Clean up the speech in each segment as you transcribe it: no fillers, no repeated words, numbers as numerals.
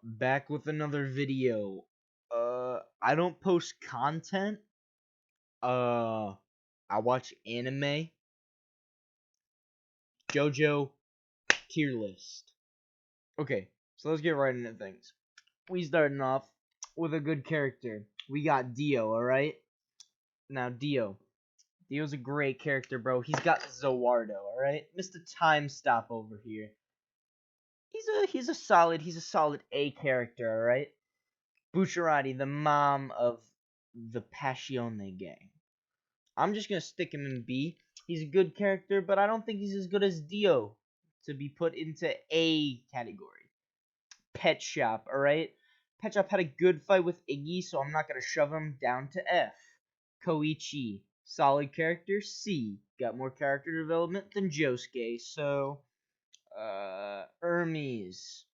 Back with another video. I don't post content. I watch anime. Jojo tier list. Okay, so let's get right into things. We starting off with a good character. We got Dio, alright? Now, Dio's a great character, bro. He's got Zawardo, alright? Mr. Time Stop over here. He's a solid A character, alright? Bucciarati, the mom of the Passione gang. I'm just gonna stick him in B. He's a good character, but I don't think he's as good as Dio to be put into A category. Pet Shop, alright? Pet Shop had a good fight with Iggy, so I'm not gonna shove him down to F. Koichi, solid character, C. Got more character development than Josuke, so Hermes.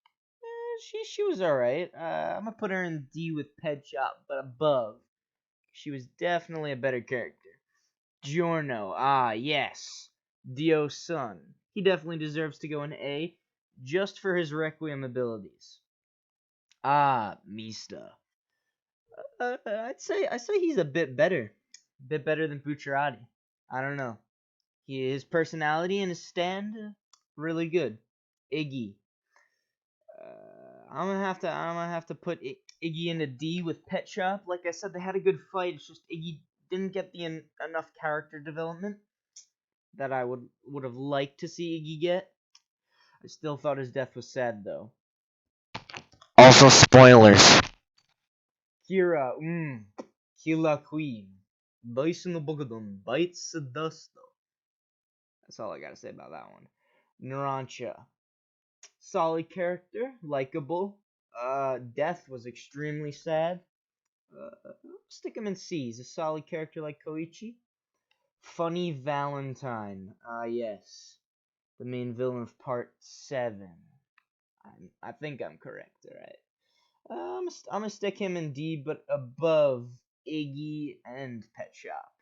She was alright. I'm gonna put her in D with Pet Shop, but above. She was definitely a better character. Giorno, yes. Dio's son. He definitely deserves to go in A, just for his Requiem abilities. Mista. I'd say he's a bit better than Bucciarati. I don't know. His personality and his stand, really good. Iggy. I'm gonna have to put Iggy into D with Pet Shop. Like I said, they had a good fight. It's just Iggy didn't get the enough character development that I would have liked to see Iggy get. I still thought his death was sad though. Also, spoilers. Kira, Killa Queen. Bison no Bogodon, bites the dust though. That's all I gotta say about that one. Narancha. Solid character, likable. Death was extremely sad. Stick him in C. He's a solid character like Koichi. Funny Valentine. Yes. The main villain of part 7. I think I'm correct, alright. I'm gonna stick him in D, but above Iggy and Pet Shop.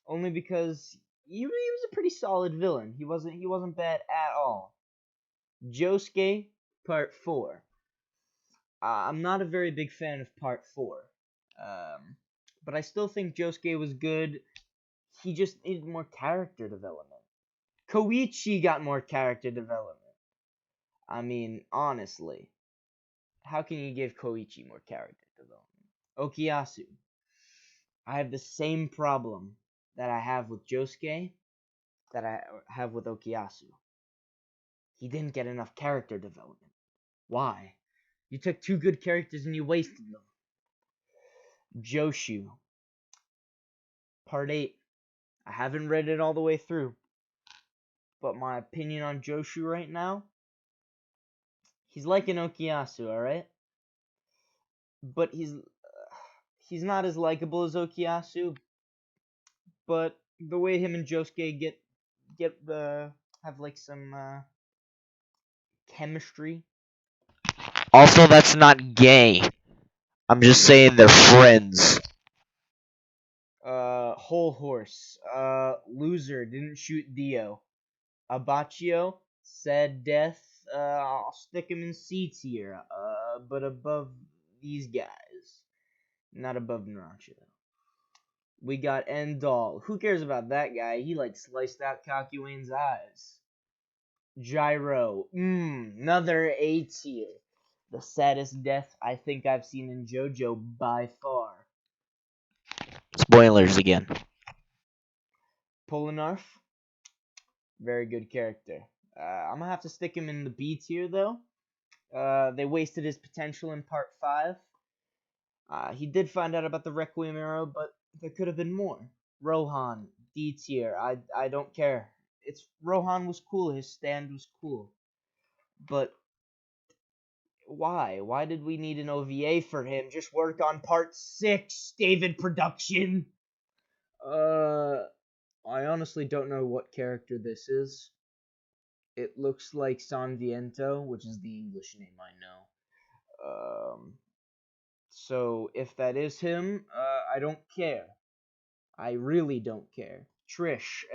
Only because he was a pretty solid villain. He wasn't bad at all. Josuke, part 4. I'm not a very big fan of part 4. But I still think Josuke was good. He just needed more character development. Koichi got more character development. I mean, honestly, how can you give Koichi more character development? Okuyasu. I have the same problem that I have with Josuke that I have with Okuyasu. He didn't get enough character development. Why? You took 2 good characters and you wasted them. Joshu. Part 8. I haven't read it all the way through. But my opinion on Joshu right now, he's like an Okuyasu, alright? But he's not as likable as Okuyasu. But the way him and Josuke have like some chemistry. Also, that's not gay. I'm just saying they're friends. Whole horse. Loser didn't shoot Dio. Abacchio, sad death. I'll stick him in C tier. But above these guys. Not above Narancha. We got Endall. Who cares about that guy? He like sliced out Kakuin's eyes. Gyro. Another A tier. The saddest death I think I've seen in Jojo by far. Spoilers again. Polonarf. Very good character. I'm gonna have to stick him in the B tier though. They wasted his potential in part 5. He did find out about the Requiem arrow, but there could have been more. Rohan, D tier. I don't care. Rohan was cool. His stand was cool. But why? Why did we need an OVA for him? Just work on part 6, David Production. I honestly don't know what character this is. It looks like San Viento, which is the English name I know. So if that is him, I don't care. I really don't care. Trish,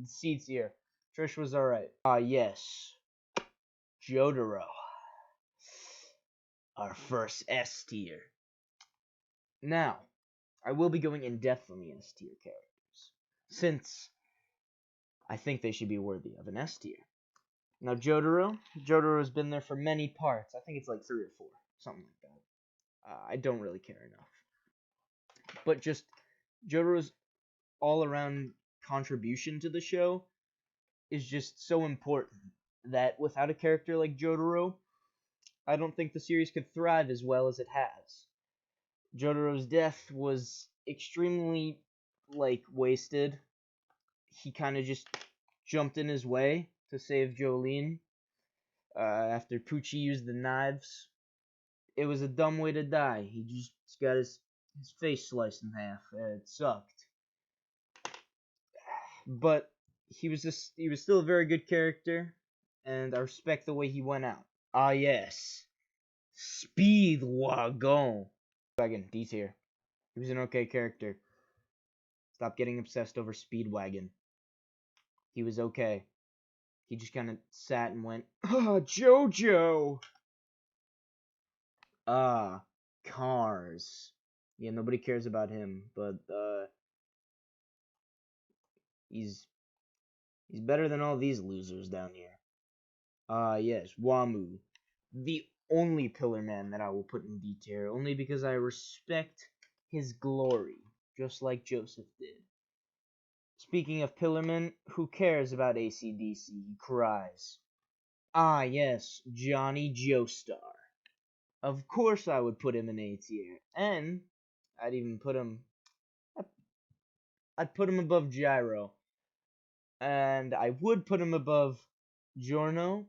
C tier. Trish was alright. Yes. Jotaro. our first S tier. Now, I will be going in depth on the S tier characters, since I think they should be worthy of an S tier. Now, Jotaro has been there for many parts. I think it's like 3 or 4, something like that. I don't really care enough. But just Jotaro's all-around contribution to the show is just so important that without a character like Jotaro, I don't think the series could thrive as well as it has. Jotaro's death was extremely, wasted. He kind of just jumped in his way to save Jolene after Poochie used the knives. It was a dumb way to die. He just got his face sliced in half. It sucked. But he was still a very good character, and I respect the way he went out. Ah yes, Speedwagon. D tier. He was an okay character. Stop getting obsessed over Speedwagon. He was okay. He just kind of sat and went, Jojo! Cars. Yeah, nobody cares about him, but, he's better than all these losers down here. Yes, Wamu. The only Pillar Man that I will put in D tier, only because I respect his glory, just like Joseph did. Speaking of Pillarmen, who cares about AC/DC? He cries. Ah, yes, Johnny Joestar. Of course I would put him in A tier, and I'd even put him... I'd put him above Gyro, and I would put him above Giorno,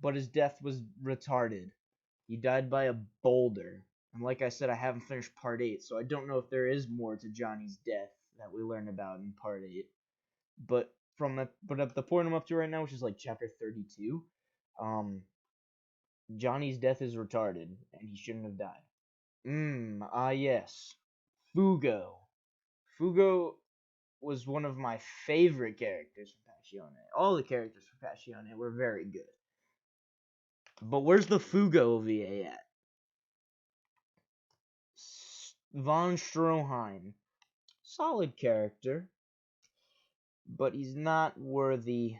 but his death was retarded. He died by a boulder, and like I said, I haven't finished Part 8, so I don't know if there is more to Johnny's death that we learn about in Part 8. But at the point I'm up to right now, which is like chapter 32, Johnny's death is retarded, and he shouldn't have died. Yes. Fugo. Fugo was one of my favorite characters from Passione. All the characters from Passione were very good. But where's the Fugo OVA at? Von Stroheim. Solid character, but he's not worthy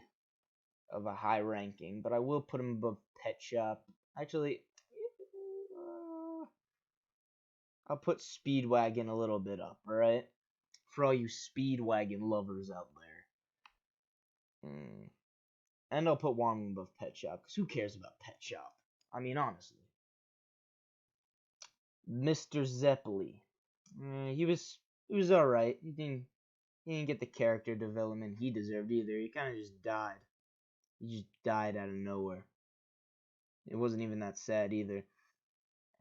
of a high ranking, but I will put him above Pet Shop. Actually, I'll put Speedwagon a little bit up, alright? For all you Speedwagon lovers out there. And I'll put Wong above Pet Shop, because who cares about Pet Shop? I mean, honestly. Mr. Zeppeli. He was alright. He didn't get the character development he deserved either. He kind of just died. He just died out of nowhere. It wasn't even that sad either.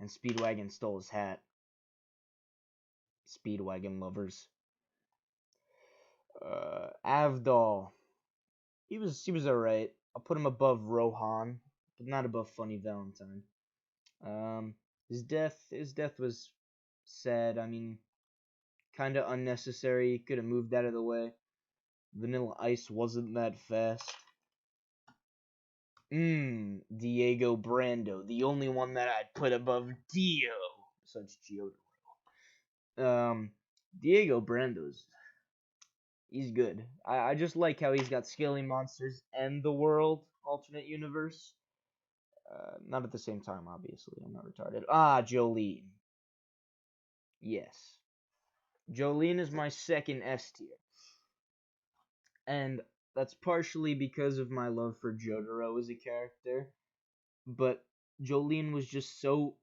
And Speedwagon stole his hat. Speedwagon lovers. Avdol. He was alright. I'll put him above Rohan, but not above Funny Valentine. His death was sad. I mean, kind of unnecessary. Could have moved out of the way. Vanilla Ice wasn't that fast. Diego Brando, the only one that I'd put above Dio. Such Giotto. Diego Brando's, he's good. I just like how he's got scaly monsters and the world alternate universe. Not at the same time, obviously. I'm not retarded. Jolene. Yes. Jolene is my second S tier. And that's partially because of my love for Jotaro as a character. But Jolene was just so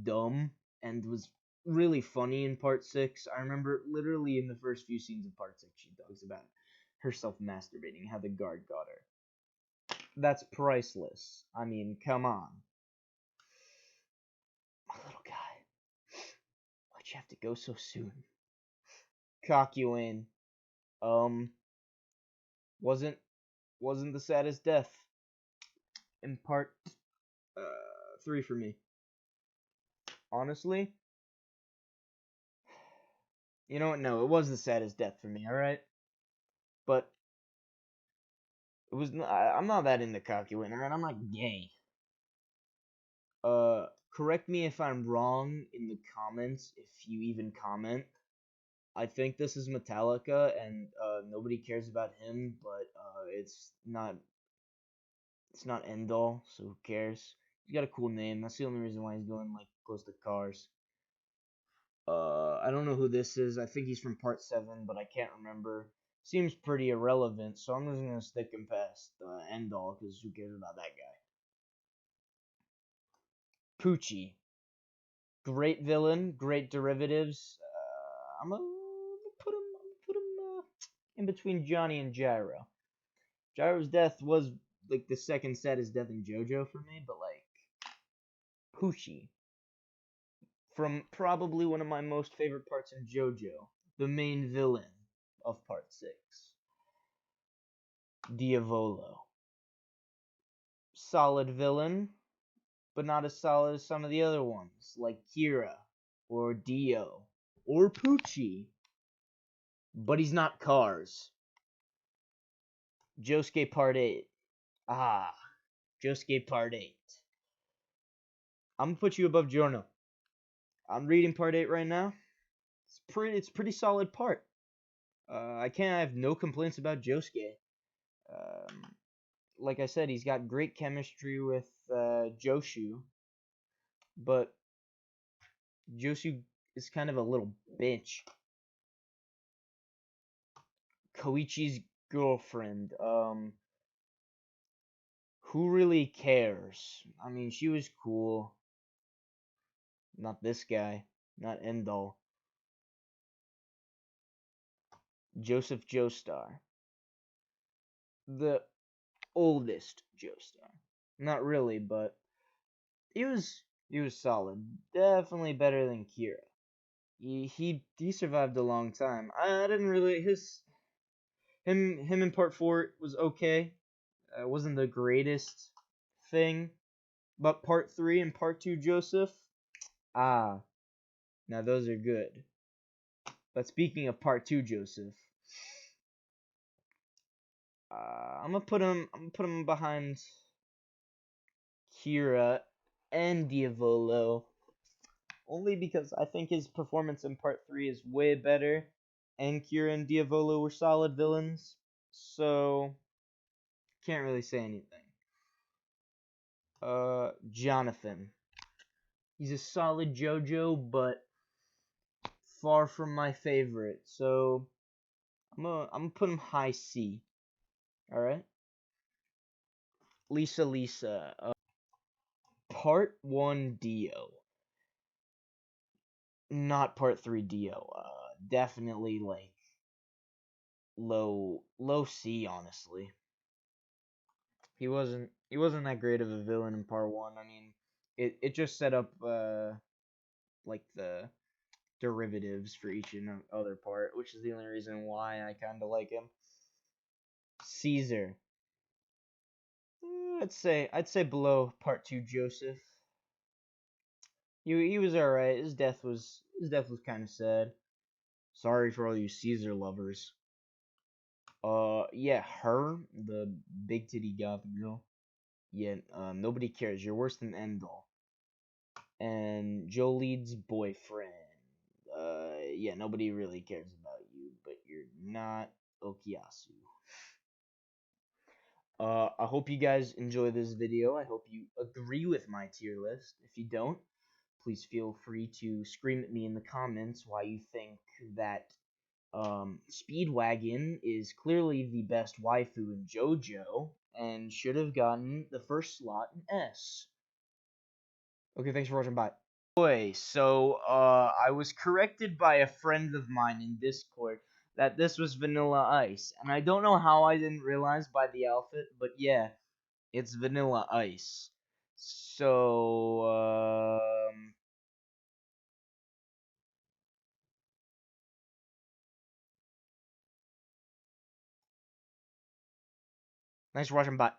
dumb and was really funny in Part 6. I remember literally in the first few scenes of Part 6, she talks about herself masturbating, how the guard got her. That's priceless. I mean, come on. My little guy. Why'd you have to go so soon? Kakuin. Wasn't the saddest death in Part 3 for me. Honestly. You know what? No, it was the saddest death for me, alright? But it was. I'm not that into Kakuin, alright? I'm not gay. correct me if I'm wrong in the comments, if you even comment. I think this is Metallica, and nobody cares about him, but it's not End All, so who cares? He's got a cool name. That's the only reason why he's going like close to cars. I don't know who this is. I think he's from Part 7, but I can't remember. Seems pretty irrelevant, so I'm just gonna stick him past End All, because who cares about that guy? Poochie. Great villain, great derivatives. I'm gonna put him in between Johnny and Gyro. Gyro's death was like the second saddest death in Jojo for me, but like Poochie from probably one of my most favorite parts in Jojo, the main villain of Part 6, Diavolo. Solid villain, but not as solid as some of the other ones, like Kira, or Dio, or Poochie. But he's not Cars. Josuke Part 8. Ah, Josuke Part 8. I'm gonna put you above Giorno. I'm reading Part 8 right now. It's pretty solid part. I have no complaints about Josuke. Um, like I said, he's got great chemistry with Joshu, but Joshu is kind of a little bitch. Koichi's girlfriend. Who really cares? I mean, she was cool. Not this guy. Not Endall. Joseph Joestar. The oldest Joestar. Not really, but he was solid. Definitely better than Kira. He survived a long time. I didn't really him in part 4 was okay. Wasn't the greatest thing, but part 3 and part 2 Joseph, now those are good. But speaking of part 2 Joseph, I'm gonna put him behind Kira and Diavolo, only because I think his performance in part 3 is way better, and Kira and Diavolo were solid villains, so can't really say anything. Jonathan. He's a solid Jojo, but far from my favorite, so I'm gonna put him high C. Alright? Lisa. Part 1 Dio. Not part 3 Dio. Definitely like low C, honestly. He wasn't that great of a villain in part 1. I mean, it just set up like the derivatives for each and other part, which is the only reason why I kind of like him. Caesar. I'd say below part 2 Joseph. He was alright. His death was kind of sad. Sorry for all you Caesar lovers. Yeah, her, the big titty goth girl. Yeah, nobody cares. You're worse than Endall. And Jolene's boyfriend. Yeah, nobody really cares about you, but you're not Okiasu. I hope you guys enjoy this video. I hope you agree with my tier list. If you don't, please feel free to scream at me in the comments why you think that Speedwagon is clearly the best waifu in JoJo and should have gotten the first slot in S. Okay, thanks for watching. Bye. Boy, so I was corrected by a friend of mine in Discord that this was Vanilla Ice, and I don't know how I didn't realize by the outfit, but yeah, it's Vanilla Ice. So thanks for watching. Bye.